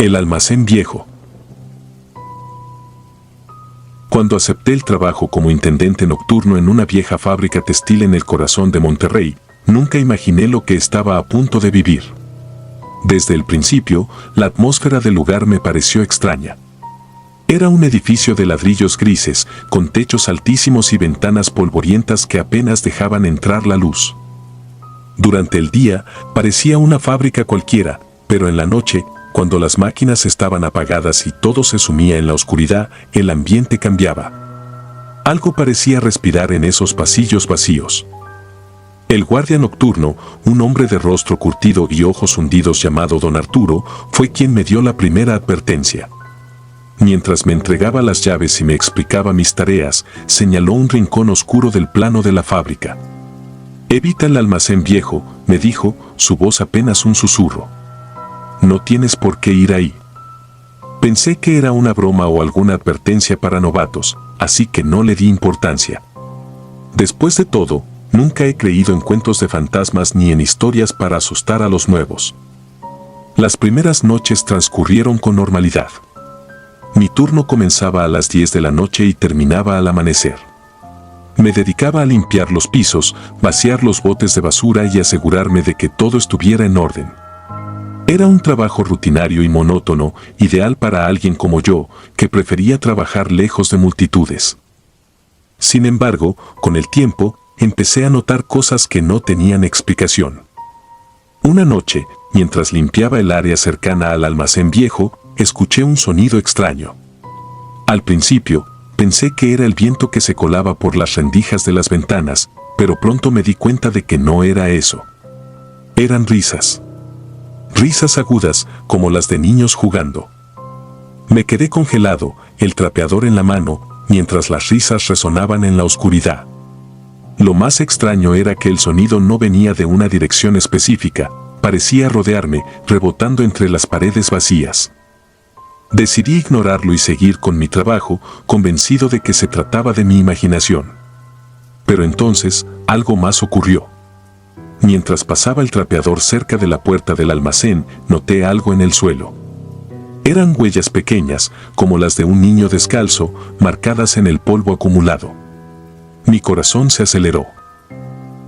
El almacén viejo. Cuando acepté el trabajo como intendente nocturno en una vieja fábrica textil en el corazón de Monterrey, nunca imaginé lo que estaba a punto de vivir. Desde el principio, la atmósfera del lugar me pareció extraña. Era un edificio de ladrillos grises, con techos altísimos y ventanas polvorientas que apenas dejaban entrar la luz. Durante el día, parecía una fábrica cualquiera, pero en la noche, cuando las máquinas estaban apagadas y todo se sumía en la oscuridad, el ambiente cambiaba. Algo parecía respirar en esos pasillos vacíos. El guardia nocturno, un hombre de rostro curtido y ojos hundidos llamado Don Arturo, fue quien me dio la primera advertencia. Mientras me entregaba las llaves y me explicaba mis tareas, señaló un rincón oscuro del plano de la fábrica. «Evita el almacén viejo», me dijo, su voz apenas un susurro. «No tienes por qué ir ahí». Pensé que era una broma o alguna advertencia para novatos, así que no le di importancia. Después de todo, nunca he creído en cuentos de fantasmas ni en historias para asustar a los nuevos. Las primeras noches transcurrieron con normalidad. Mi turno comenzaba a las 10 de la noche y terminaba al amanecer. Me dedicaba a limpiar los pisos, vaciar los botes de basura y asegurarme de que todo estuviera en orden. Era un trabajo rutinario y monótono, ideal para alguien como yo, que prefería trabajar lejos de multitudes. Sin embargo, con el tiempo, empecé a notar cosas que no tenían explicación. Una noche, mientras limpiaba el área cercana al almacén viejo, escuché un sonido extraño. Al principio, pensé que era el viento que se colaba por las rendijas de las ventanas, pero pronto me di cuenta de que no era eso. Eran risas. Risas agudas, como las de niños jugando. Me quedé congelado, el trapeador en la mano, mientras las risas resonaban en la oscuridad. Lo más extraño era que el sonido no venía de una dirección específica, parecía rodearme, rebotando entre las paredes vacías. Decidí ignorarlo y seguir con mi trabajo, convencido de que se trataba de mi imaginación. Pero entonces, algo más ocurrió. Mientras pasaba el trapeador cerca de la puerta del almacén, noté algo en el suelo. Eran huellas pequeñas, como las de un niño descalzo, marcadas en el polvo acumulado. Mi corazón se aceleró.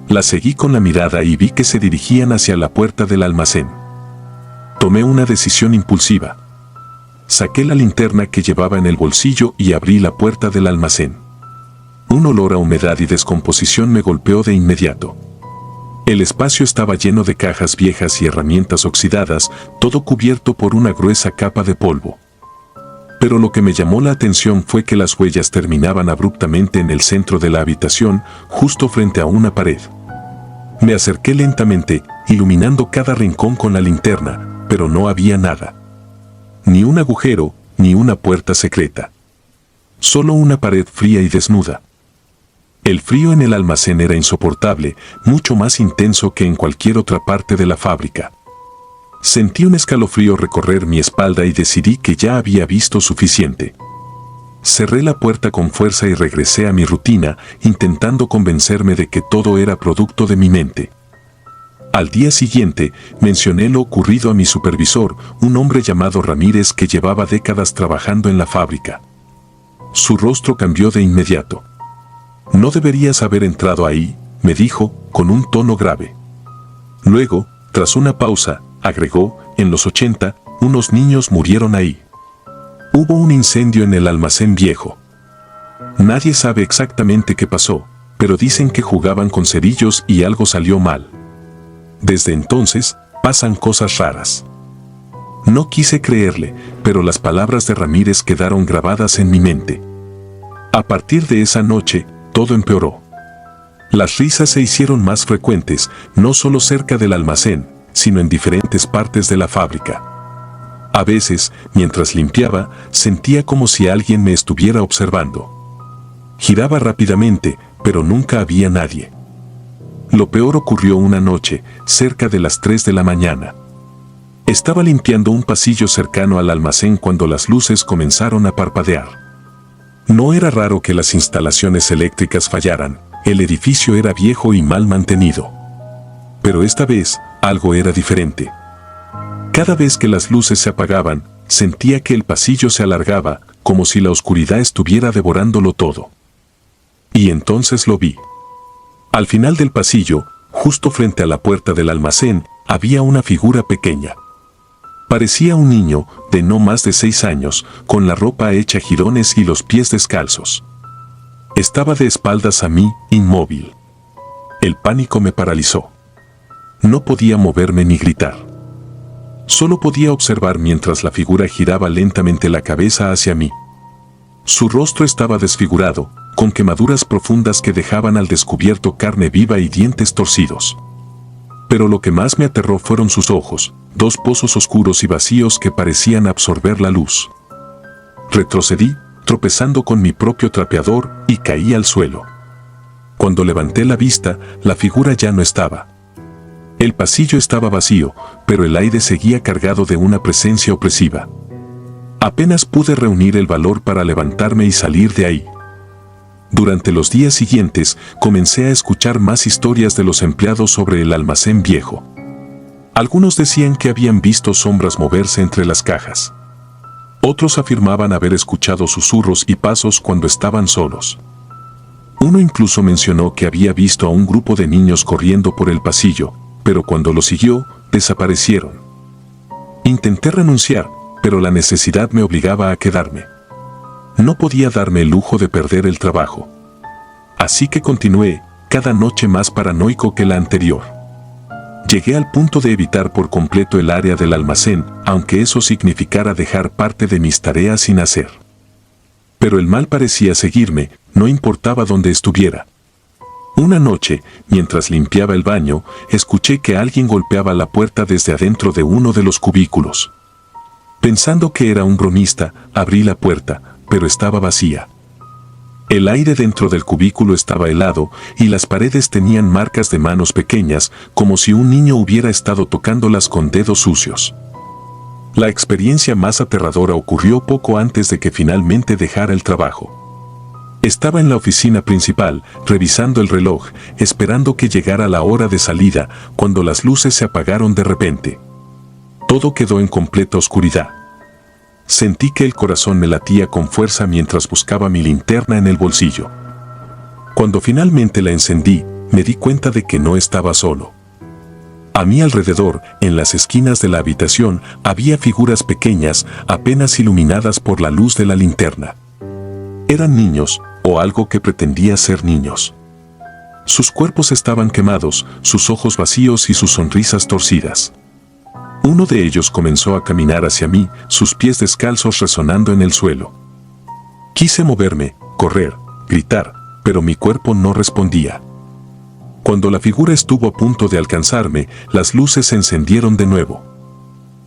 Las seguí con la mirada y vi que se dirigían hacia la puerta del almacén. Tomé una decisión impulsiva. Saqué la linterna que llevaba en el bolsillo y abrí la puerta del almacén. Un olor a humedad y descomposición me golpeó de inmediato. El espacio estaba lleno de cajas viejas y herramientas oxidadas, todo cubierto por una gruesa capa de polvo. Pero lo que me llamó la atención fue que las huellas terminaban abruptamente en el centro de la habitación, justo frente a una pared. Me acerqué lentamente, iluminando cada rincón con la linterna, pero no había nada. Ni un agujero, ni una puerta secreta. Solo una pared fría y desnuda. El frío en el almacén era insoportable, mucho más intenso que en cualquier otra parte de la fábrica. Sentí un escalofrío recorrer mi espalda y decidí que ya había visto suficiente. Cerré la puerta con fuerza y regresé a mi rutina, intentando convencerme de que todo era producto de mi mente. Al día siguiente, mencioné lo ocurrido a mi supervisor, un hombre llamado Ramírez que llevaba décadas trabajando en la fábrica. Su rostro cambió de inmediato. «No deberías haber entrado ahí», me dijo, con un tono grave. Luego, tras una pausa, agregó, «en los 80, unos niños murieron ahí. Hubo un incendio en el almacén viejo. Nadie sabe exactamente qué pasó, pero dicen que jugaban con cerillos y algo salió mal. Desde entonces, pasan cosas raras». No quise creerle, pero las palabras de Ramírez quedaron grabadas en mi mente. A partir de esa noche, todo empeoró. Las risas se hicieron más frecuentes, no solo cerca del almacén, sino en diferentes partes de la fábrica. A veces, mientras limpiaba, sentía como si alguien me estuviera observando. Giraba rápidamente, pero nunca había nadie. Lo peor ocurrió una noche, cerca de las 3 de la mañana. Estaba limpiando un pasillo cercano al almacén cuando las luces comenzaron a parpadear. No era raro que las instalaciones eléctricas fallaran, el edificio era viejo y mal mantenido. Pero esta vez, algo era diferente. Cada vez que las luces se apagaban, sentía que el pasillo se alargaba, como si la oscuridad estuviera devorándolo todo. Y entonces lo vi. Al final del pasillo, justo frente a la puerta del almacén, había una figura pequeña. Parecía un niño, de no más de 6 años, con la ropa hecha jirones y los pies descalzos. Estaba de espaldas a mí, inmóvil. El pánico me paralizó. No podía moverme ni gritar. Solo podía observar mientras la figura giraba lentamente la cabeza hacia mí. Su rostro estaba desfigurado, con quemaduras profundas que dejaban al descubierto carne viva y dientes torcidos. Pero lo que más me aterró fueron sus ojos, 2 pozos oscuros y vacíos que parecían absorber la luz. Retrocedí, tropezando con mi propio trapeador, y caí al suelo. Cuando levanté la vista, la figura ya no estaba. El pasillo estaba vacío, pero el aire seguía cargado de una presencia opresiva. Apenas pude reunir el valor para levantarme y salir de ahí. Durante los días siguientes, comencé a escuchar más historias de los empleados sobre el almacén viejo. Algunos decían que habían visto sombras moverse entre las cajas. Otros afirmaban haber escuchado susurros y pasos cuando estaban solos. Uno incluso mencionó que había visto a un grupo de niños corriendo por el pasillo, pero cuando lo siguió, desaparecieron. Intenté renunciar, pero la necesidad me obligaba a quedarme. No podía darme el lujo de perder el trabajo. Así que continué, cada noche más paranoico que la anterior. Llegué al punto de evitar por completo el área del almacén, aunque eso significara dejar parte de mis tareas sin hacer. Pero el mal parecía seguirme, no importaba dónde estuviera. Una noche, mientras limpiaba el baño, escuché que alguien golpeaba la puerta desde adentro de uno de los cubículos. Pensando que era un bromista, abrí la puerta, pero estaba vacía. El aire dentro del cubículo estaba helado y las paredes tenían marcas de manos pequeñas, como si un niño hubiera estado tocándolas con dedos sucios. La experiencia más aterradora ocurrió poco antes de que finalmente dejara el trabajo. Estaba en la oficina principal, revisando el reloj, esperando que llegara la hora de salida, cuando las luces se apagaron de repente. Todo quedó en completa oscuridad. Sentí que el corazón me latía con fuerza mientras buscaba mi linterna en el bolsillo. Cuando finalmente la encendí, me di cuenta de que no estaba solo. A mi alrededor, en las esquinas de la habitación, había figuras pequeñas, apenas iluminadas por la luz de la linterna. Eran niños, o algo que pretendía ser niños. Sus cuerpos estaban quemados, sus ojos vacíos y sus sonrisas torcidas. Uno de ellos comenzó a caminar hacia mí, sus pies descalzos resonando en el suelo. Quise moverme, correr, gritar, pero mi cuerpo no respondía. Cuando la figura estuvo a punto de alcanzarme, las luces se encendieron de nuevo.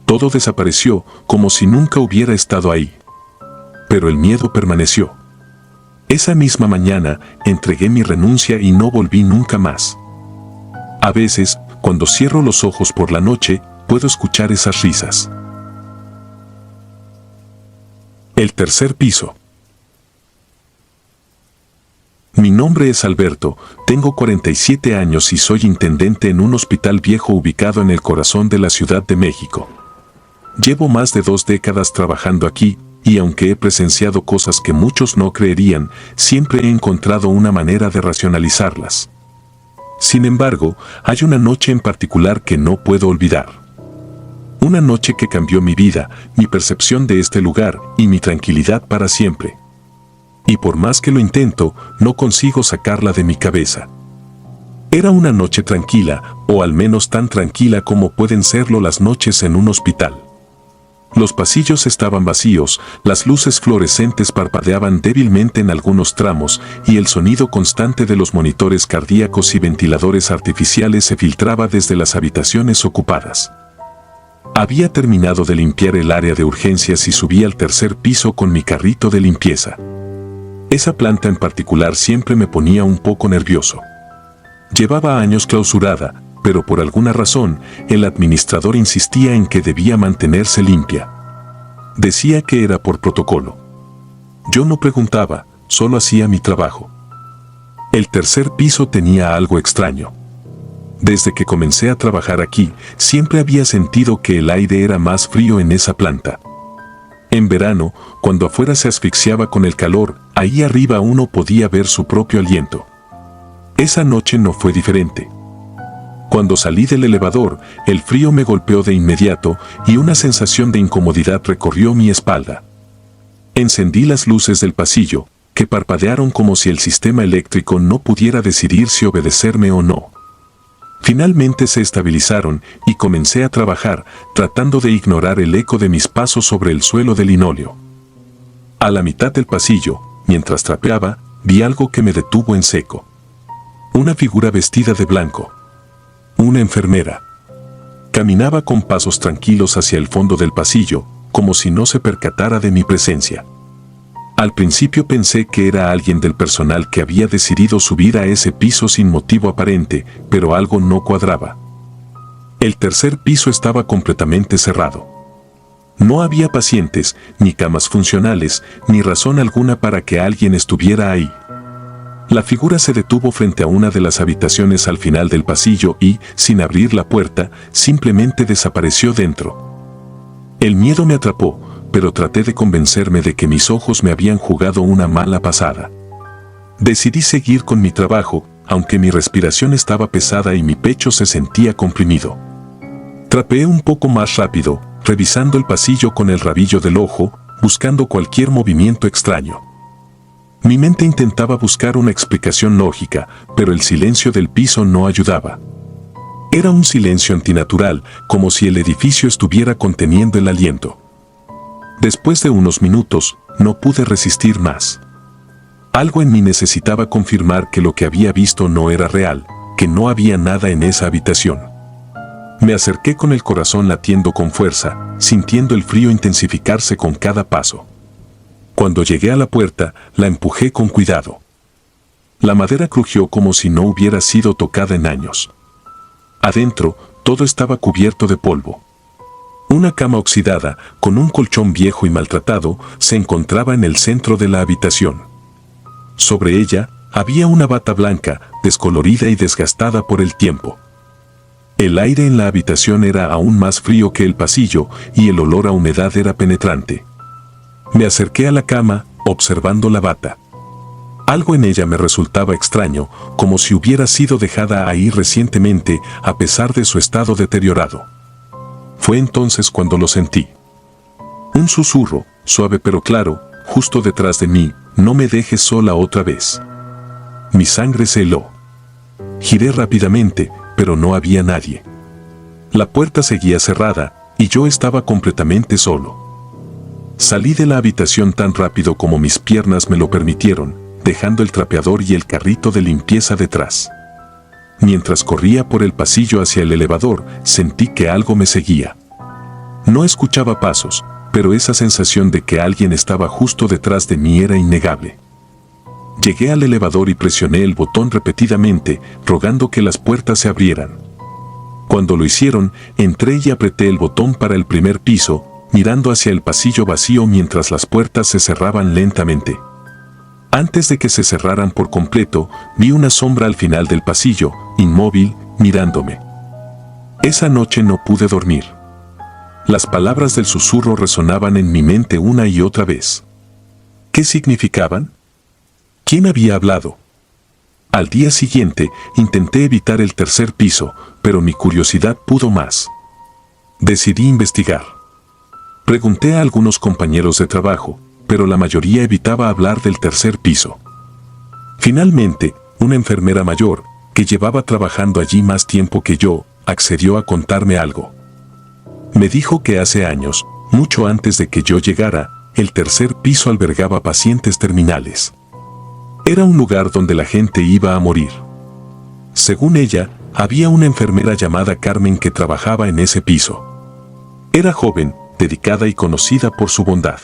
Todo desapareció, como si nunca hubiera estado ahí. Pero el miedo permaneció. Esa misma mañana, entregué mi renuncia y no volví nunca más. A veces, cuando cierro los ojos por la noche, puedo escuchar esas risas. El tercer piso. Mi nombre es Alberto, tengo 47 años y soy intendente en un hospital viejo ubicado en el corazón de la Ciudad de México. Llevo más de 2 décadas trabajando aquí, y aunque he presenciado cosas que muchos no creerían, siempre he encontrado una manera de racionalizarlas. Sin embargo, hay una noche en particular que no puedo olvidar. Una noche que cambió mi vida, mi percepción de este lugar y mi tranquilidad para siempre. Y por más que lo intento, no consigo sacarla de mi cabeza. Era una noche tranquila, o al menos tan tranquila como pueden serlo las noches en un hospital. Los pasillos estaban vacíos, las luces fluorescentes parpadeaban débilmente en algunos tramos y el sonido constante de los monitores cardíacos y ventiladores artificiales se filtraba desde las habitaciones ocupadas. Había terminado de limpiar el área de urgencias y subí al tercer piso con mi carrito de limpieza. Esa planta en particular siempre me ponía un poco nervioso. Llevaba años clausurada, pero por alguna razón, el administrador insistía en que debía mantenerse limpia. Decía que era por protocolo. Yo no preguntaba, solo hacía mi trabajo. El tercer piso tenía algo extraño. Desde que comencé a trabajar aquí, siempre había sentido que el aire era más frío en esa planta. En verano, cuando afuera se asfixiaba con el calor, ahí arriba uno podía ver su propio aliento. Esa noche no fue diferente. Cuando salí del elevador, el frío me golpeó de inmediato y una sensación de incomodidad recorrió mi espalda. Encendí las luces del pasillo, que parpadearon como si el sistema eléctrico no pudiera decidir si obedecerme o no. Finalmente se estabilizaron y comencé a trabajar, tratando de ignorar el eco de mis pasos sobre el suelo de linóleo. A la mitad del pasillo, mientras trapeaba, vi algo que me detuvo en seco. Una figura vestida de blanco. Una enfermera. Caminaba con pasos tranquilos hacia el fondo del pasillo, como si no se percatara de mi presencia. Al principio pensé que era alguien del personal que había decidido subir a ese piso sin motivo aparente, pero algo no cuadraba. El tercer piso estaba completamente cerrado. No había pacientes, ni camas funcionales, ni razón alguna para que alguien estuviera ahí. La figura se detuvo frente a una de las habitaciones al final del pasillo y, sin abrir la puerta, simplemente desapareció dentro. El miedo me atrapó, pero traté de convencerme de que mis ojos me habían jugado una mala pasada. Decidí seguir con mi trabajo, aunque mi respiración estaba pesada y mi pecho se sentía comprimido. Trapeé un poco más rápido, revisando el pasillo con el rabillo del ojo, buscando cualquier movimiento extraño. Mi mente intentaba buscar una explicación lógica, pero el silencio del piso no ayudaba. Era un silencio antinatural, como si el edificio estuviera conteniendo el aliento. Después de unos minutos, no pude resistir más. Algo en mí necesitaba confirmar que lo que había visto no era real, que no había nada en esa habitación. Me acerqué con el corazón latiendo con fuerza, sintiendo el frío intensificarse con cada paso. Cuando llegué a la puerta, la empujé con cuidado. La madera crujió como si no hubiera sido tocada en años. Adentro, todo estaba cubierto de polvo. Una cama oxidada, con un colchón viejo y maltratado, se encontraba en el centro de la habitación. Sobre ella, había una bata blanca, descolorida y desgastada por el tiempo. El aire en la habitación era aún más frío que el pasillo y el olor a humedad era penetrante. Me acerqué a la cama, observando la bata. Algo en ella me resultaba extraño, como si hubiera sido dejada ahí recientemente, a pesar de su estado deteriorado. Fue entonces cuando lo sentí. Un susurro, suave pero claro, justo detrás de mí: no me dejes sola otra vez. Mi sangre se heló. Giré rápidamente, pero no había nadie. La puerta seguía cerrada, y yo estaba completamente solo. Salí de la habitación tan rápido como mis piernas me lo permitieron, dejando el trapeador y el carrito de limpieza detrás. Mientras corría por el pasillo hacia el elevador, sentí que algo me seguía. No escuchaba pasos, pero esa sensación de que alguien estaba justo detrás de mí era innegable. Llegué al elevador y presioné el botón repetidamente, rogando que las puertas se abrieran. Cuando lo hicieron, entré y apreté el botón para el primer piso, mirando hacia el pasillo vacío mientras las puertas se cerraban lentamente. Antes de que se cerraran por completo, vi una sombra al final del pasillo, inmóvil, mirándome. Esa noche no pude dormir. Las palabras del susurro resonaban en mi mente una y otra vez. ¿Qué significaban? ¿Quién había hablado? Al día siguiente, intenté evitar el tercer piso, pero mi curiosidad pudo más. Decidí investigar. Pregunté a algunos compañeros de trabajo, pero la mayoría evitaba hablar del tercer piso. Finalmente, una enfermera mayor, que llevaba trabajando allí más tiempo que yo, accedió a contarme algo. Me dijo que hace años, mucho antes de que yo llegara, el tercer piso albergaba pacientes terminales. Era un lugar donde la gente iba a morir. Según ella, había una enfermera llamada Carmen que trabajaba en ese piso. Era joven, dedicada y conocida por su bondad.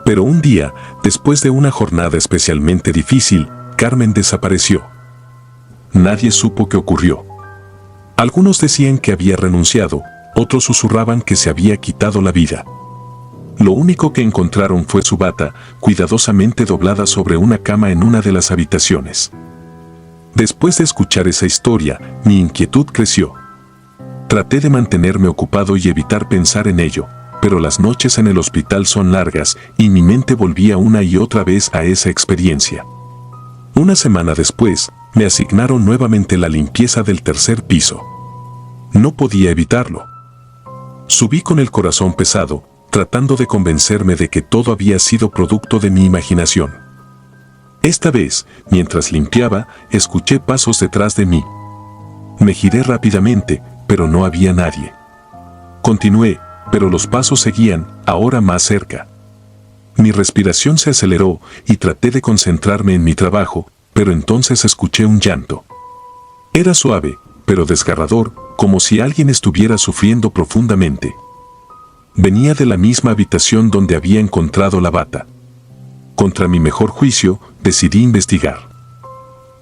Pero un día, después de una jornada especialmente difícil, Carmen desapareció. Nadie supo qué ocurrió. Algunos decían que había renunciado, otros susurraban que se había quitado la vida. Lo único que encontraron fue su bata, cuidadosamente doblada sobre una cama en una de las habitaciones. Después de escuchar esa historia, mi inquietud creció. Traté de mantenerme ocupado y evitar pensar en ello, pero las noches en el hospital son largas y mi mente volvía una y otra vez a esa experiencia. Una semana después, me asignaron nuevamente la limpieza del tercer piso. No podía evitarlo. Subí con el corazón pesado, tratando de convencerme de que todo había sido producto de mi imaginación. Esta vez, mientras limpiaba, escuché pasos detrás de mí. Me giré rápidamente, pero no había nadie. Continué, pero los pasos seguían, ahora más cerca. Mi respiración se aceleró y traté de concentrarme en mi trabajo, pero entonces escuché un llanto. Era suave, pero desgarrador, como si alguien estuviera sufriendo profundamente. Venía de la misma habitación donde había encontrado la bata. Contra mi mejor juicio, decidí investigar.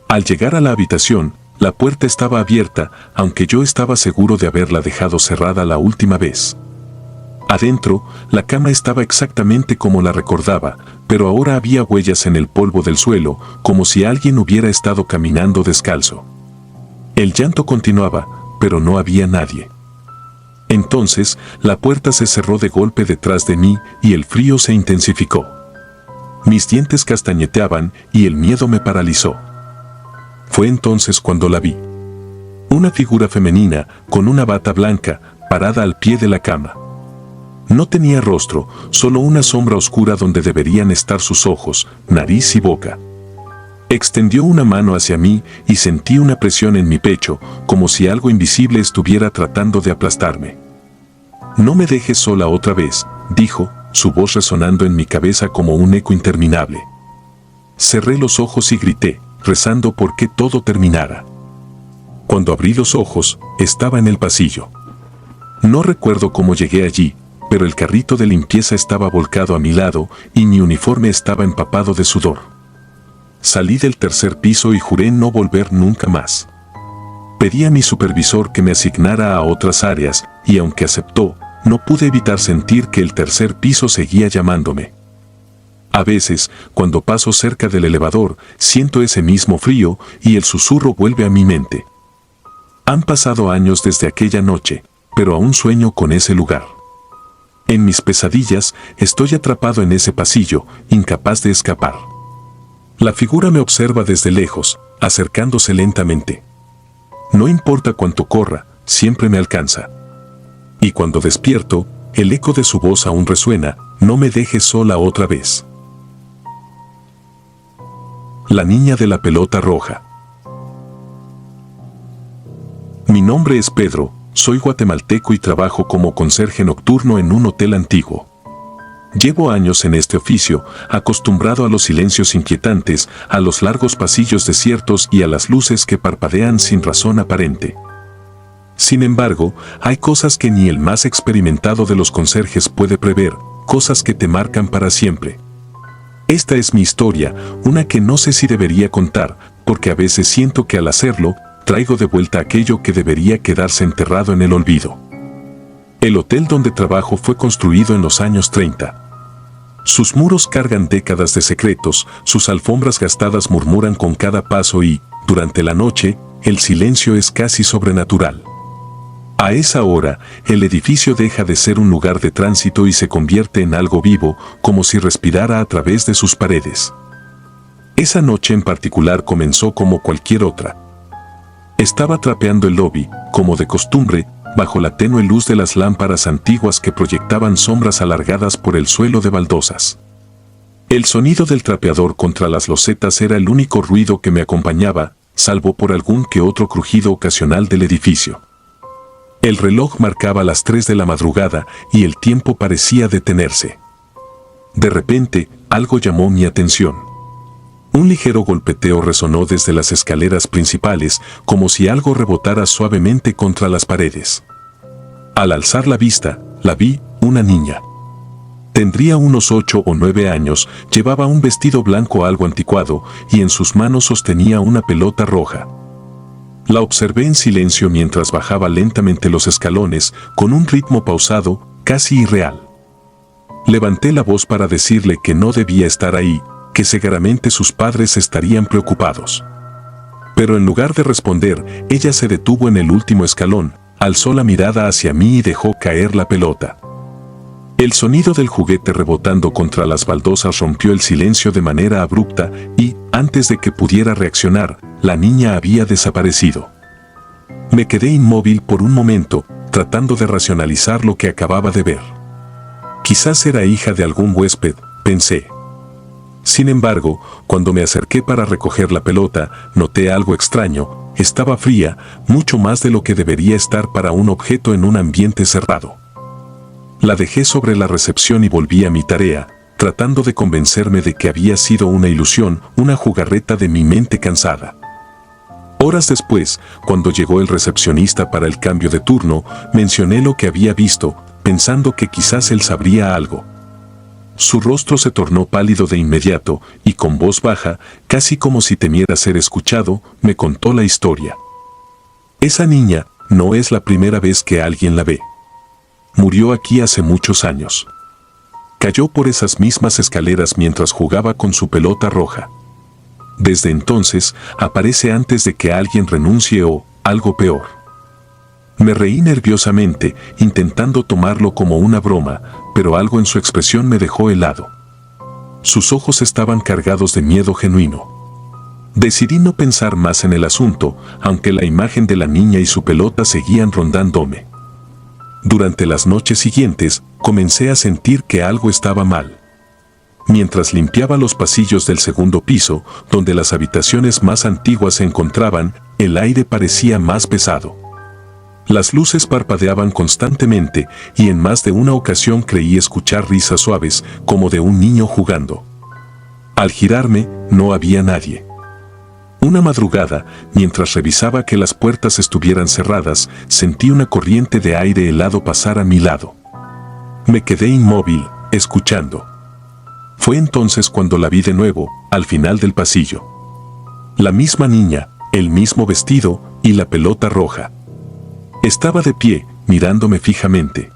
Al llegar a la habitación, la puerta estaba abierta, aunque yo estaba seguro de haberla dejado cerrada la última vez. Adentro, la cama estaba exactamente como la recordaba, pero ahora había huellas en el polvo del suelo, como si alguien hubiera estado caminando descalzo. El llanto continuaba, pero no había nadie. Entonces, la puerta se cerró de golpe detrás de mí y el frío se intensificó. Mis dientes castañeteaban y el miedo me paralizó. Fue entonces cuando la vi. Una figura femenina, con una bata blanca, parada al pie de la cama. No tenía rostro, solo una sombra oscura donde deberían estar sus ojos, nariz y boca. Extendió una mano hacia mí y sentí una presión en mi pecho, como si algo invisible estuviera tratando de aplastarme. «No me dejes sola otra vez», dijo, su voz resonando en mi cabeza como un eco interminable. Cerré los ojos y grité, rezando por que todo terminara. Cuando abrí los ojos, estaba en el pasillo. No recuerdo cómo llegué allí, pero el carrito de limpieza estaba volcado a mi lado y mi uniforme estaba empapado de sudor. Salí del tercer piso y juré no volver nunca más. Pedí a mi supervisor que me asignara a otras áreas y aunque aceptó, no pude evitar sentir que el tercer piso seguía llamándome. A veces, cuando paso cerca del elevador, siento ese mismo frío y el susurro vuelve a mi mente. Han pasado años desde aquella noche, pero aún sueño con ese lugar. En mis pesadillas, estoy atrapado en ese pasillo, incapaz de escapar. La figura me observa desde lejos, acercándose lentamente. No importa cuánto corra, siempre me alcanza. Y cuando despierto, el eco de su voz aún resuena, «No me dejes sola otra vez». La niña de la pelota roja. Mi nombre es Pedro, soy guatemalteco y trabajo como conserje nocturno en un hotel antiguo. Llevo años en este oficio, acostumbrado a los silencios inquietantes, a los largos pasillos desiertos y a las luces que parpadean sin razón aparente. Sin embargo, hay cosas que ni el más experimentado de los conserjes puede prever, cosas que te marcan para siempre. Esta es mi historia, una que no sé si debería contar, porque a veces siento que al hacerlo, traigo de vuelta aquello que debería quedarse enterrado en el olvido. El hotel donde trabajo fue construido en los años 30. Sus muros cargan décadas de secretos, sus alfombras gastadas murmuran con cada paso y, durante la noche, el silencio es casi sobrenatural. A esa hora, el edificio deja de ser un lugar de tránsito y se convierte en algo vivo, como si respirara a través de sus paredes. Esa noche en particular comenzó como cualquier otra. Estaba trapeando el lobby, como de costumbre, bajo la tenue luz de las lámparas antiguas que proyectaban sombras alargadas por el suelo de baldosas. El sonido del trapeador contra las losetas era el único ruido que me acompañaba, salvo por algún que otro crujido ocasional del edificio. El reloj marcaba las 3 de la madrugada y el tiempo parecía detenerse. De repente, algo llamó mi atención. Un ligero golpeteo resonó desde las escaleras principales, como si algo rebotara suavemente contra las paredes. Al alzar la vista, la vi, una niña. Tendría unos 8 o 9 años, llevaba un vestido blanco algo anticuado y en sus manos sostenía una pelota roja. La observé en silencio mientras bajaba lentamente los escalones, con un ritmo pausado, casi irreal. Levanté la voz para decirle que no debía estar ahí, que seguramente sus padres estarían preocupados. Pero en lugar de responder, ella se detuvo en el último escalón, alzó la mirada hacia mí y dejó caer la pelota. El sonido del juguete rebotando contra las baldosas rompió el silencio de manera abrupta y, antes de que pudiera reaccionar, la niña había desaparecido. Me quedé inmóvil por un momento, tratando de racionalizar lo que acababa de ver. Quizás era hija de algún huésped, pensé. Sin embargo, cuando me acerqué para recoger la pelota, noté algo extraño. Estaba fría, mucho más de lo que debería estar para un objeto en un ambiente cerrado. La dejé sobre la recepción y volví a mi tarea, tratando de convencerme de que había sido una ilusión, una jugarreta de mi mente cansada. Horas después, cuando llegó el recepcionista para el cambio de turno, mencioné lo que había visto, pensando que quizás él sabría algo. Su rostro se tornó pálido de inmediato y con voz baja, casi como si temiera ser escuchado, me contó la historia. Esa niña no es la primera vez que alguien la ve. Murió aquí hace muchos años. Cayó por esas mismas escaleras mientras jugaba con su pelota roja. Desde entonces, aparece antes de que alguien renuncie o, algo peor. Me reí nerviosamente, intentando tomarlo como una broma, pero algo en su expresión me dejó helado. Sus ojos estaban cargados de miedo genuino. Decidí no pensar más en el asunto, aunque la imagen de la niña y su pelota seguían rondándome. Durante las noches siguientes, comencé a sentir que algo estaba mal. Mientras limpiaba los pasillos del segundo piso, donde las habitaciones más antiguas se encontraban, el aire parecía más pesado. Las luces parpadeaban constantemente y en más de una ocasión creí escuchar risas suaves, como de un niño jugando. Al girarme, no había nadie. Una madrugada, mientras revisaba que las puertas estuvieran cerradas, sentí una corriente de aire helado pasar a mi lado. Me quedé inmóvil, escuchando. Fue entonces cuando la vi de nuevo, al final del pasillo. La misma niña, el mismo vestido y la pelota roja. Estaba de pie, mirándome fijamente.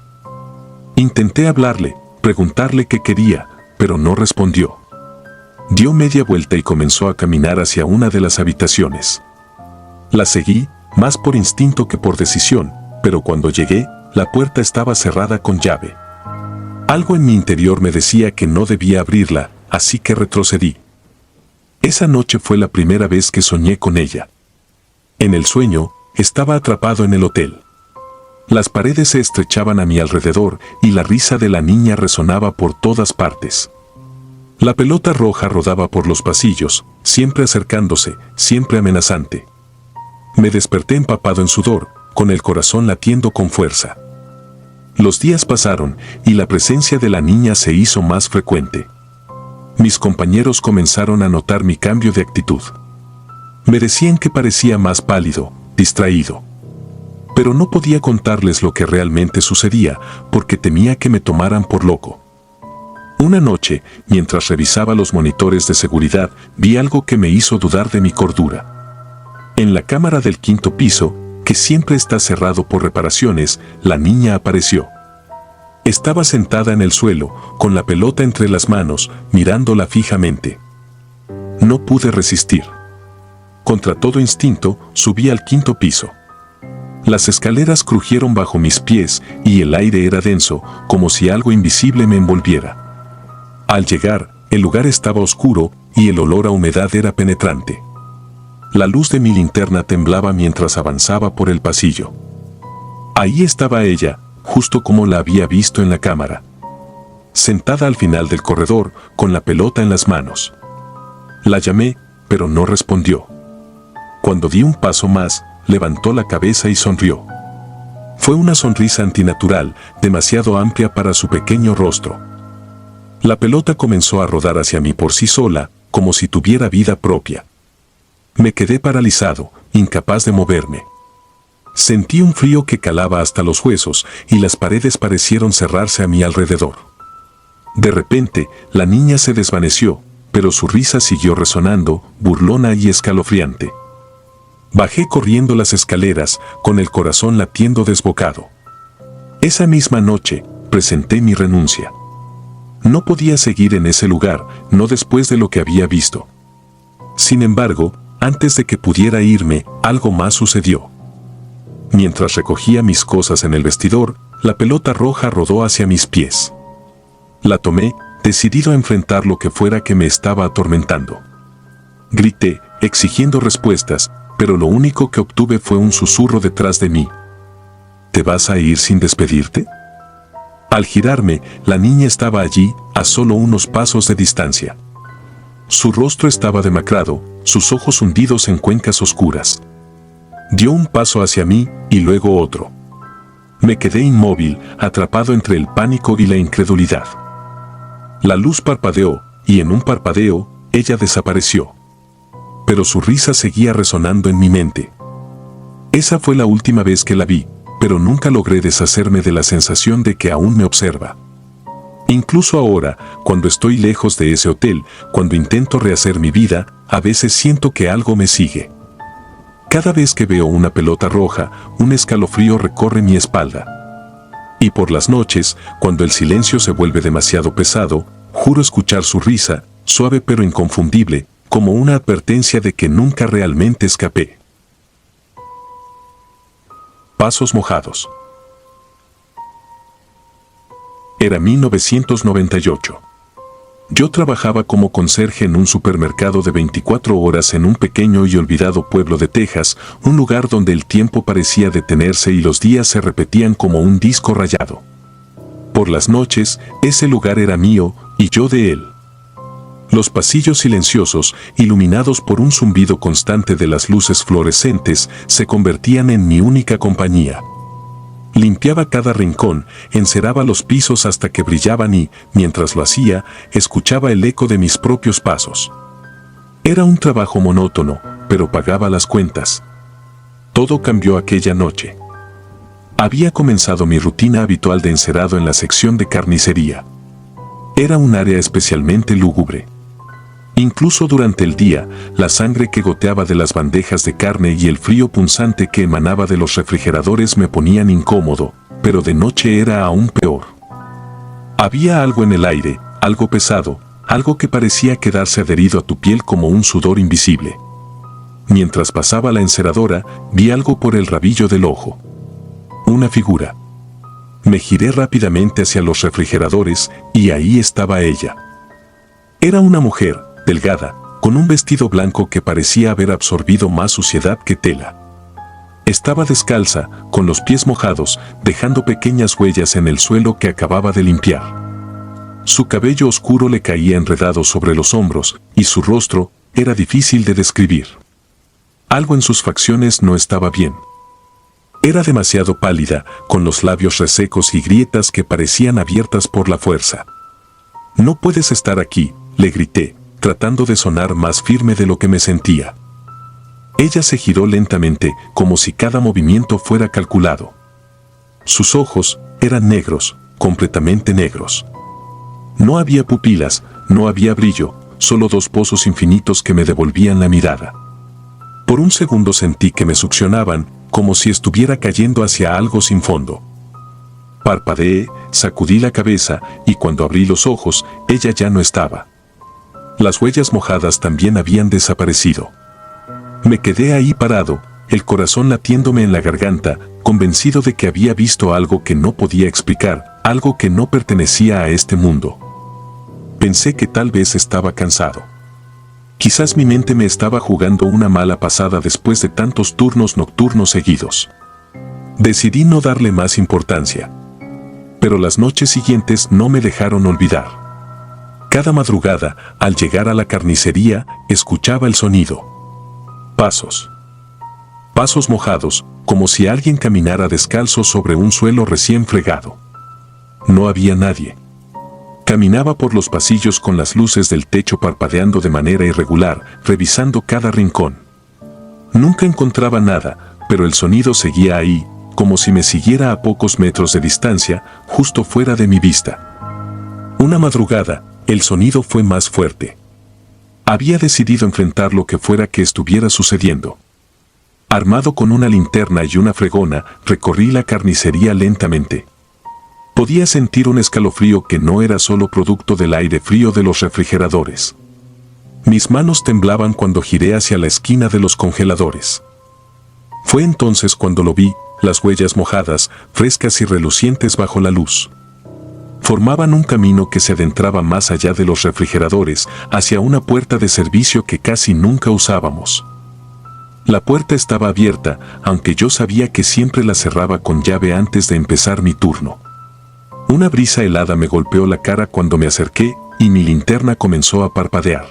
Intenté hablarle, preguntarle qué quería, pero no respondió. Dio media vuelta y comenzó a caminar hacia una de las habitaciones. La seguí, más por instinto que por decisión, pero cuando llegué, la puerta estaba cerrada con llave. Algo en mi interior me decía que no debía abrirla, así que retrocedí. Esa noche fue la primera vez que soñé con ella. En el sueño, estaba atrapado en el hotel. Las paredes se estrechaban a mi alrededor y la risa de la niña resonaba por todas partes. La pelota roja rodaba por los pasillos, siempre acercándose, siempre amenazante. Me desperté empapado en sudor, con el corazón latiendo con fuerza. Los días pasaron y la presencia de la niña se hizo más frecuente. Mis compañeros comenzaron a notar mi cambio de actitud. Me decían que parecía más pálido, distraído. Pero no podía contarles lo que realmente sucedía, porque temía que me tomaran por loco. Una noche, mientras revisaba los monitores de seguridad, vi algo que me hizo dudar de mi cordura. En la cámara del quinto piso, que siempre está cerrado por reparaciones, la niña apareció. Estaba sentada en el suelo, con la pelota entre las manos, mirándola fijamente. No pude resistir. Contra todo instinto, subí al quinto piso. Las escaleras crujieron bajo mis pies y el aire era denso, como si algo invisible me envolviera. Al llegar, el lugar estaba oscuro y el olor a humedad era penetrante. La luz de mi linterna temblaba mientras avanzaba por el pasillo. Ahí estaba ella, justo como la había visto en la cámara. Sentada al final del corredor, con la pelota en las manos. La llamé, pero no respondió. Cuando di un paso más, levantó la cabeza y sonrió. Fue una sonrisa antinatural, demasiado amplia para su pequeño rostro. La pelota comenzó a rodar hacia mí por sí sola, como si tuviera vida propia. Me quedé paralizado, incapaz de moverme. Sentí un frío que calaba hasta los huesos y las paredes parecieron cerrarse a mi alrededor. De repente, la niña se desvaneció, pero su risa siguió resonando, burlona y escalofriante. Bajé corriendo las escaleras, con el corazón latiendo desbocado. Esa misma noche, presenté mi renuncia. No podía seguir en ese lugar, no después de lo que había visto. Sin embargo, antes de que pudiera irme, algo más sucedió. Mientras recogía mis cosas en el vestidor, la pelota roja rodó hacia mis pies. La tomé, decidido a enfrentar lo que fuera que me estaba atormentando. Grité, exigiendo respuestas, pero lo único que obtuve fue un susurro detrás de mí. ¿Te vas a ir sin despedirte? Al girarme, la niña estaba allí, a solo unos pasos de distancia. Su rostro estaba demacrado, sus ojos hundidos en cuencas oscuras. Dio un paso hacia mí, y luego otro. Me quedé inmóvil, atrapado entre el pánico y la incredulidad. La luz parpadeó, y en un parpadeo, ella desapareció. Pero su risa seguía resonando en mi mente. Esa fue la última vez que la vi, pero nunca logré deshacerme de la sensación de que aún me observa. Incluso ahora, cuando estoy lejos de ese hotel, cuando intento rehacer mi vida, a veces siento que algo me sigue. Cada vez que veo una pelota roja, un escalofrío recorre mi espalda. Y por las noches, cuando el silencio se vuelve demasiado pesado, juro escuchar su risa, suave pero inconfundible, como una advertencia de que nunca realmente escapé. Pasos mojados. Era 1998. Yo trabajaba como conserje en un supermercado de 24 horas en un pequeño y olvidado pueblo de Texas, un lugar donde el tiempo parecía detenerse y los días se repetían como un disco rayado. Por las noches, ese lugar era mío y yo de él. Los pasillos silenciosos, iluminados por un zumbido constante de las luces fluorescentes, se convertían en mi única compañía. Limpiaba cada rincón, enceraba los pisos hasta que brillaban y, mientras lo hacía, escuchaba el eco de mis propios pasos. Era un trabajo monótono, pero pagaba las cuentas. Todo cambió aquella noche. Había comenzado mi rutina habitual de encerado en la sección de carnicería. Era un área especialmente lúgubre. Incluso durante el día, la sangre que goteaba de las bandejas de carne y el frío punzante que emanaba de los refrigeradores me ponían incómodo, pero de noche era aún peor. Había algo en el aire, algo pesado, algo que parecía quedarse adherido a tu piel como un sudor invisible. Mientras pasaba la enceradora, vi algo por el rabillo del ojo. Una figura. Me giré rápidamente hacia los refrigeradores y ahí estaba ella. Era una mujer, delgada, con un vestido blanco que parecía haber absorbido más suciedad que tela. Estaba descalza, con los pies mojados, dejando pequeñas huellas en el suelo que acababa de limpiar. Su cabello oscuro le caía enredado sobre los hombros, y su rostro era difícil de describir. Algo en sus facciones no estaba bien. Era demasiado pálida, con los labios resecos y grietas que parecían abiertas por la fuerza. «No puedes estar aquí», le grité, tratando de sonar más firme de lo que me sentía. Ella se giró lentamente, como si cada movimiento fuera calculado. Sus ojos eran negros, completamente negros. No había pupilas, no había brillo, solo dos pozos infinitos que me devolvían la mirada. Por un segundo sentí que me succionaban, como si estuviera cayendo hacia algo sin fondo. Parpadeé, sacudí la cabeza, y cuando abrí los ojos, ella ya no estaba. Las huellas mojadas también habían desaparecido. Me quedé ahí parado, el corazón latiéndome en la garganta, convencido de que había visto algo que no podía explicar, algo que no pertenecía a este mundo. Pensé que tal vez estaba cansado. Quizás mi mente me estaba jugando una mala pasada después de tantos turnos nocturnos seguidos. Decidí no darle más importancia. Pero las noches siguientes no me dejaron olvidar. Cada madrugada, al llegar a la carnicería, escuchaba el sonido. Pasos. Pasos mojados, como si alguien caminara descalzo sobre un suelo recién fregado. No había nadie. Caminaba por los pasillos con las luces del techo parpadeando de manera irregular, revisando cada rincón. Nunca encontraba nada, pero el sonido seguía ahí, como si me siguiera a pocos metros de distancia, justo fuera de mi vista. Una madrugada, el sonido fue más fuerte. Había decidido enfrentar lo que fuera que estuviera sucediendo. Armado con una linterna y una fregona, recorrí la carnicería lentamente. Podía sentir un escalofrío que no era solo producto del aire frío de los refrigeradores. Mis manos temblaban cuando giré hacia la esquina de los congeladores. Fue entonces cuando lo vi, las huellas mojadas, frescas y relucientes bajo la luz. Formaban un camino que se adentraba más allá de los refrigeradores, hacia una puerta de servicio que casi nunca usábamos. La puerta estaba abierta, aunque yo sabía que siempre la cerraba con llave antes de empezar mi turno. Una brisa helada me golpeó la cara cuando me acerqué y mi linterna comenzó a parpadear.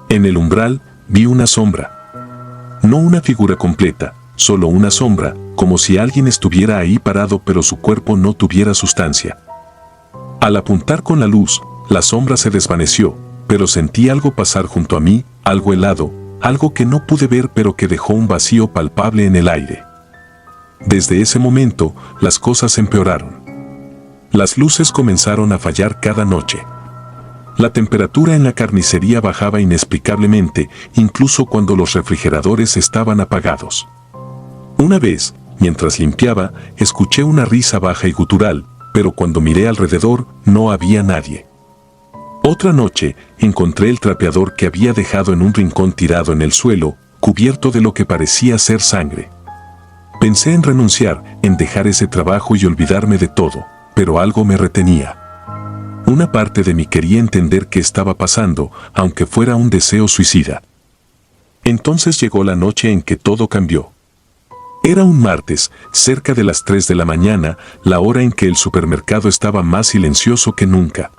En el umbral vi una sombra. No una figura completa, solo una sombra, como si alguien estuviera ahí parado pero su cuerpo no tuviera sustancia. Al apuntar con la luz, la sombra se desvaneció, pero sentí algo pasar junto a mí, algo helado, algo que no pude ver pero que dejó un vacío palpable en el aire. Desde ese momento, las cosas empeoraron. Las luces comenzaron a fallar cada noche. La temperatura en la carnicería bajaba inexplicablemente, incluso cuando los refrigeradores estaban apagados. Una vez, mientras limpiaba, escuché una risa baja y gutural, pero cuando miré alrededor, no había nadie. Otra noche, encontré el trapeador que había dejado en un rincón tirado en el suelo, cubierto de lo que parecía ser sangre. Pensé en renunciar, en dejar ese trabajo y olvidarme de todo, pero algo me retenía. Una parte de mí quería entender qué estaba pasando, aunque fuera un deseo suicida. Entonces llegó la noche en que todo cambió. Era un martes, cerca de las 3 de la mañana, la hora en que el supermercado estaba más silencioso que nunca.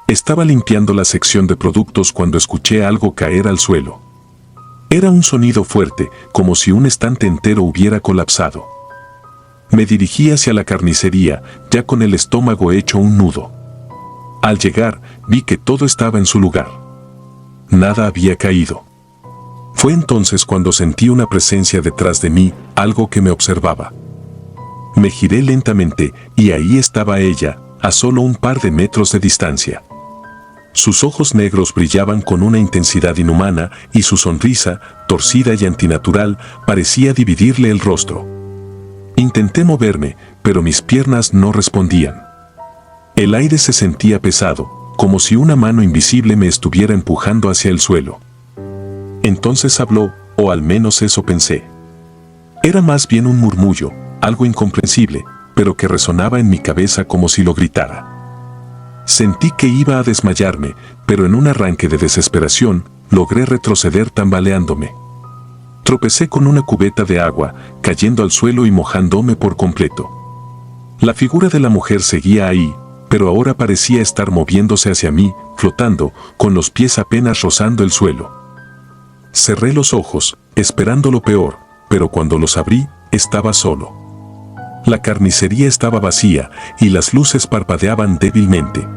Estaba limpiando la sección de productos cuando escuché algo caer al suelo. Era un sonido fuerte, como si un estante entero hubiera colapsado. Me dirigí hacia la carnicería, ya con el estómago hecho un nudo. Al llegar, vi que todo estaba en su lugar. Nada había caído. Fue entonces cuando sentí una presencia detrás de mí, algo que me observaba. Me giré lentamente y ahí estaba ella, a solo un par de metros de distancia. Sus ojos negros brillaban con una intensidad inhumana y su sonrisa, torcida y antinatural, parecía dividirle el rostro. Intenté moverme, pero mis piernas no respondían. El aire se sentía pesado, como si una mano invisible me estuviera empujando hacia el suelo. Entonces habló, o al menos eso pensé. Era más bien un murmullo, algo incomprensible, pero que resonaba en mi cabeza como si lo gritara. Sentí que iba a desmayarme, pero en un arranque de desesperación, logré retroceder tambaleándome. Tropecé con una cubeta de agua, cayendo al suelo y mojándome por completo. La figura de la mujer seguía ahí, pero ahora parecía estar moviéndose hacia mí, flotando, con los pies apenas rozando el suelo. Cerré los ojos, esperando lo peor, pero cuando los abrí, estaba solo. La carnicería estaba vacía y las luces parpadeaban débilmente.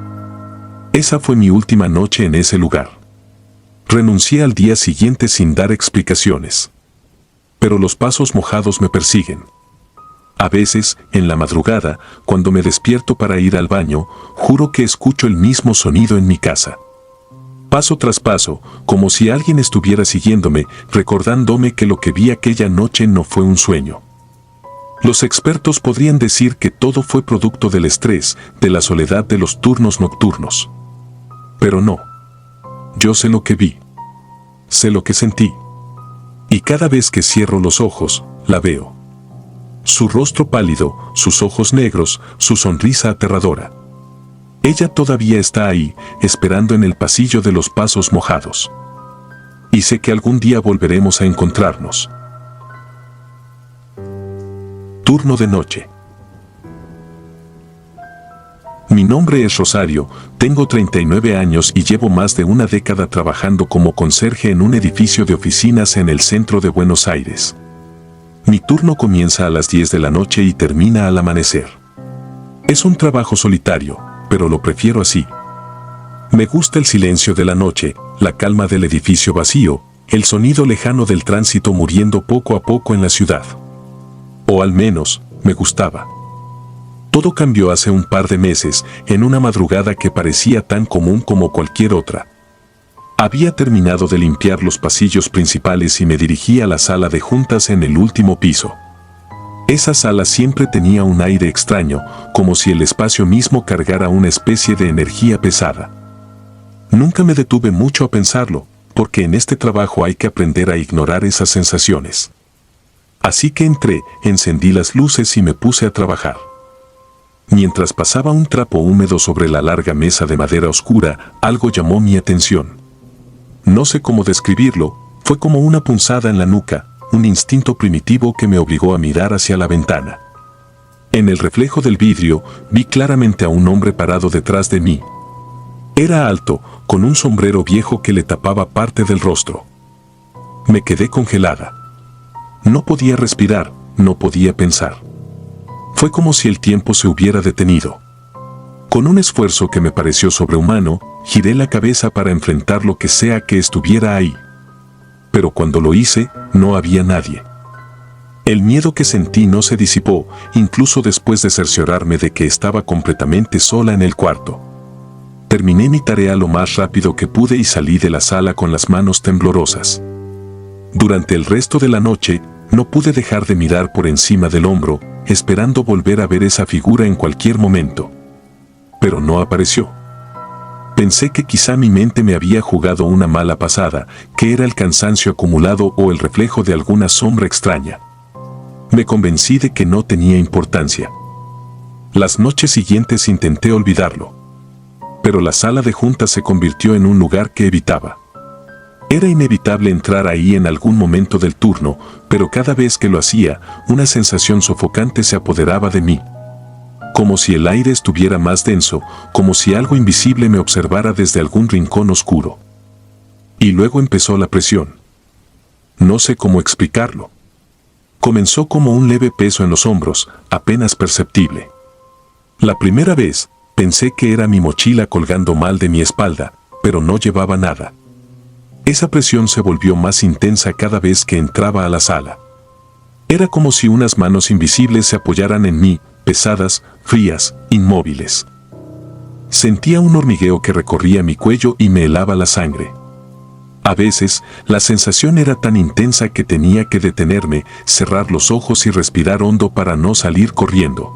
Esa fue mi última noche en ese lugar. Renuncié al día siguiente sin dar explicaciones. Pero los pasos mojados me persiguen. A veces, en la madrugada, cuando me despierto para ir al baño, juro que escucho el mismo sonido en mi casa. Paso tras paso, como si alguien estuviera siguiéndome, recordándome que lo que vi aquella noche no fue un sueño. Los expertos podrían decir que todo fue producto del estrés, de la soledad de los turnos nocturnos. Pero no. Yo sé lo que vi. Sé lo que sentí. Y cada vez que cierro los ojos, la veo. Su rostro pálido, sus ojos negros, su sonrisa aterradora. Ella todavía está ahí, esperando en el pasillo de los pasos mojados. Y sé que algún día volveremos a encontrarnos. Turno de noche. Mi nombre es Rosario, tengo 39 años y llevo más de una década trabajando como conserje en un edificio de oficinas en el centro de Buenos Aires. Mi turno comienza a las 10 de la noche y termina al amanecer. Es un trabajo solitario, pero lo prefiero así. Me gusta el silencio de la noche, la calma del edificio vacío, el sonido lejano del tránsito muriendo poco a poco en la ciudad. O al menos, me gustaba. Todo cambió hace un par de meses, en una madrugada que parecía tan común como cualquier otra. Había terminado de limpiar los pasillos principales y me dirigí a la sala de juntas en el último piso. Esa sala siempre tenía un aire extraño, como si el espacio mismo cargara una especie de energía pesada. Nunca me detuve mucho a pensarlo, porque en este trabajo hay que aprender a ignorar esas sensaciones. Así que entré, encendí las luces y me puse a trabajar. Mientras pasaba un trapo húmedo sobre la larga mesa de madera oscura, algo llamó mi atención. No sé cómo describirlo, fue como una punzada en la nuca, un instinto primitivo que me obligó a mirar hacia la ventana. En el reflejo del vidrio, vi claramente a un hombre parado detrás de mí. Era alto, con un sombrero viejo que le tapaba parte del rostro. Me quedé congelada. No podía respirar, no podía pensar. Fue como si el tiempo se hubiera detenido. Con un esfuerzo que me pareció sobrehumano, giré la cabeza para enfrentar lo que sea que estuviera ahí. Pero cuando lo hice, no había nadie. El miedo que sentí no se disipó, incluso después de cerciorarme de que estaba completamente sola en el cuarto. Terminé mi tarea lo más rápido que pude y salí de la sala con las manos temblorosas. Durante el resto de la noche, no pude dejar de mirar por encima del hombro, esperando volver a ver esa figura en cualquier momento. Pero no apareció. Pensé que quizá mi mente me había jugado una mala pasada, que era el cansancio acumulado o el reflejo de alguna sombra extraña. Me convencí de que no tenía importancia. Las noches siguientes intenté olvidarlo. Pero la sala de juntas se convirtió en un lugar que evitaba. Era inevitable entrar ahí en algún momento del turno, pero cada vez que lo hacía, una sensación sofocante se apoderaba de mí. Como si el aire estuviera más denso, como si algo invisible me observara desde algún rincón oscuro. Y luego empezó la presión. No sé cómo explicarlo. Comenzó como un leve peso en los hombros, apenas perceptible. La primera vez, pensé que era mi mochila colgando mal de mi espalda, pero no llevaba nada. Esa presión se volvió más intensa cada vez que entraba a la sala. Era como si unas manos invisibles se apoyaran en mí, pesadas, frías, inmóviles. Sentía un hormigueo que recorría mi cuello y me helaba la sangre. A veces, la sensación era tan intensa que tenía que detenerme, cerrar los ojos y respirar hondo para no salir corriendo.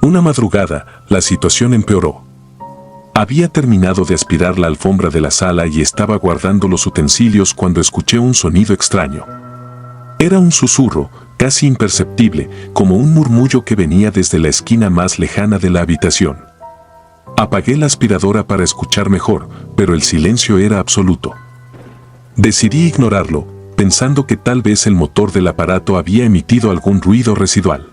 Una madrugada, la situación empeoró. Había terminado de aspirar la alfombra de la sala y estaba guardando los utensilios cuando escuché un sonido extraño. Era un susurro, casi imperceptible, como un murmullo que venía desde la esquina más lejana de la habitación. Apagué la aspiradora para escuchar mejor, pero el silencio era absoluto. Decidí ignorarlo, pensando que tal vez el motor del aparato había emitido algún ruido residual.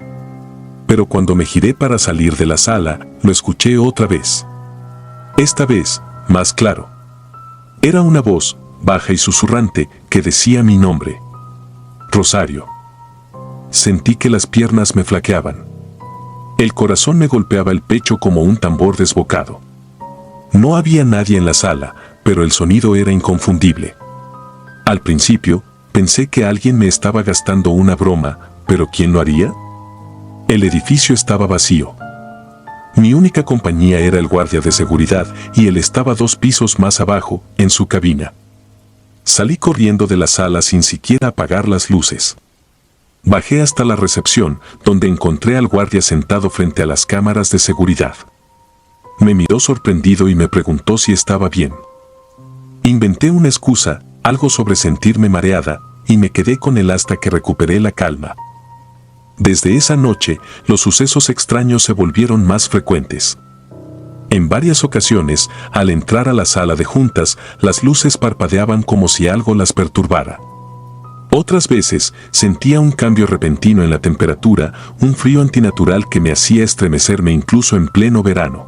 Pero cuando me giré para salir de la sala, lo escuché otra vez. Esta vez, más claro. Era una voz, baja y susurrante, que decía mi nombre. Rosario. Sentí que las piernas me flaqueaban. El corazón me golpeaba el pecho como un tambor desbocado. No había nadie en la sala, pero el sonido era inconfundible. Al principio, pensé que alguien me estaba gastando una broma, pero ¿quién lo haría? El edificio estaba vacío. Mi única compañía era el guardia de seguridad y él estaba 2 pisos más abajo, en su cabina. Salí corriendo de la sala sin siquiera apagar las luces. Bajé hasta la recepción, donde encontré al guardia sentado frente a las cámaras de seguridad. Me miró sorprendido y me preguntó si estaba bien. Inventé una excusa, algo sobre sentirme mareada, y me quedé con él hasta que recuperé la calma. Desde esa noche, los sucesos extraños se volvieron más frecuentes. En varias ocasiones, al entrar a la sala de juntas, las luces parpadeaban como si algo las perturbara. Otras veces, sentía un cambio repentino en la temperatura, un frío antinatural que me hacía estremecerme incluso en pleno verano.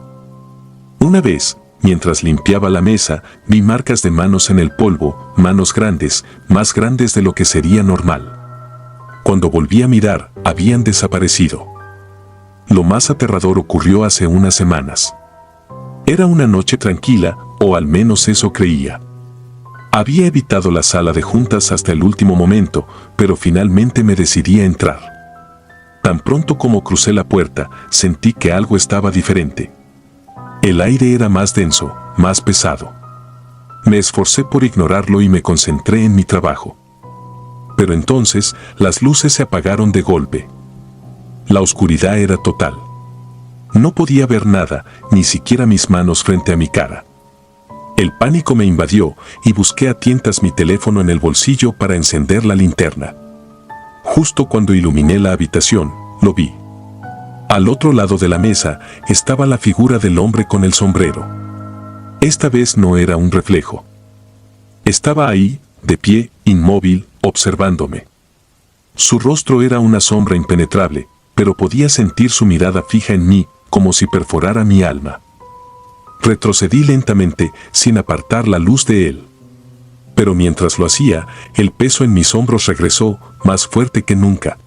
Una vez, mientras limpiaba la mesa, vi marcas de manos en el polvo, manos grandes, más grandes de lo que sería normal. Cuando volví a mirar, habían desaparecido. Lo más aterrador ocurrió hace unas semanas. Era una noche tranquila, o al menos eso creía. Había evitado la sala de juntas hasta el último momento, pero finalmente me decidí a entrar. Tan pronto como crucé la puerta, sentí que algo estaba diferente. El aire era más denso, más pesado. Me esforcé por ignorarlo y me concentré en mi trabajo. Pero entonces, las luces se apagaron de golpe. La oscuridad era total. No podía ver nada, ni siquiera mis manos frente a mi cara. El pánico me invadió y busqué a tientas mi teléfono en el bolsillo para encender la linterna. Justo cuando iluminé la habitación, lo vi. Al otro lado de la mesa estaba la figura del hombre con el sombrero. Esta vez no era un reflejo. Estaba ahí, de pie, inmóvil, observándome. Su rostro era una sombra impenetrable, pero podía sentir su mirada fija en mí, como si perforara mi alma. Retrocedí lentamente, sin apartar la luz de él. Pero mientras lo hacía, el peso en mis hombros regresó, más fuerte que nunca.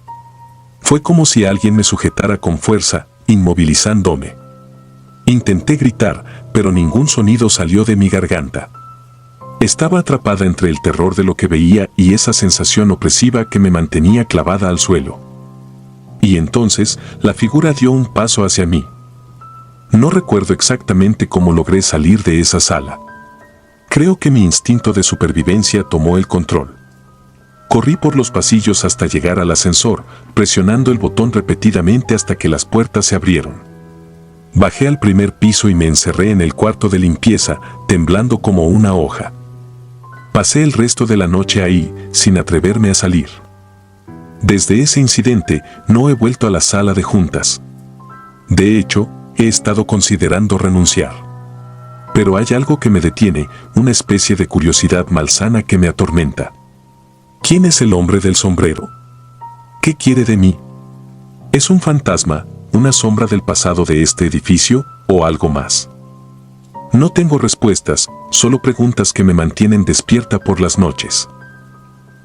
Fue como si alguien me sujetara con fuerza, inmovilizándome. Intenté gritar, pero ningún sonido salió de mi garganta. Estaba atrapada entre el terror de lo que veía y esa sensación opresiva que me mantenía clavada al suelo. Y entonces, la figura dio un paso hacia mí. No recuerdo exactamente cómo logré salir de esa sala. Creo que mi instinto de supervivencia tomó el control. Corrí por los pasillos hasta llegar al ascensor, presionando el botón repetidamente hasta que las puertas se abrieron. Bajé al primer piso y me encerré en el cuarto de limpieza, temblando como una hoja. Pasé el resto de la noche ahí, sin atreverme a salir. Desde ese incidente, no he vuelto a la sala de juntas. De hecho, he estado considerando renunciar. Pero hay algo que me detiene, una especie de curiosidad malsana que me atormenta. ¿Quién es el hombre del sombrero? ¿Qué quiere de mí? ¿Es un fantasma, una sombra del pasado de este edificio, o algo más? No tengo respuestas, solo preguntas que me mantienen despierta por las noches.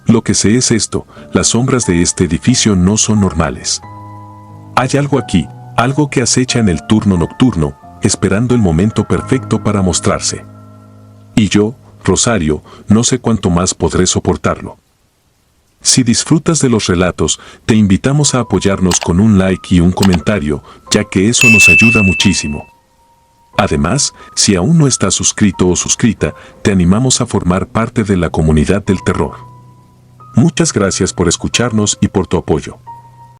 Lo que sé es esto, las sombras de este edificio no son normales. Hay algo aquí, algo que acecha en el turno nocturno, esperando el momento perfecto para mostrarse. Y yo, Rosario, no sé cuánto más podré soportarlo. Si disfrutas de los relatos, te invitamos a apoyarnos con un like y un comentario, ya que eso nos ayuda muchísimo. Además, si aún no estás suscrito o suscrita, te animamos a formar parte de la comunidad del terror. Muchas gracias por escucharnos y por tu apoyo.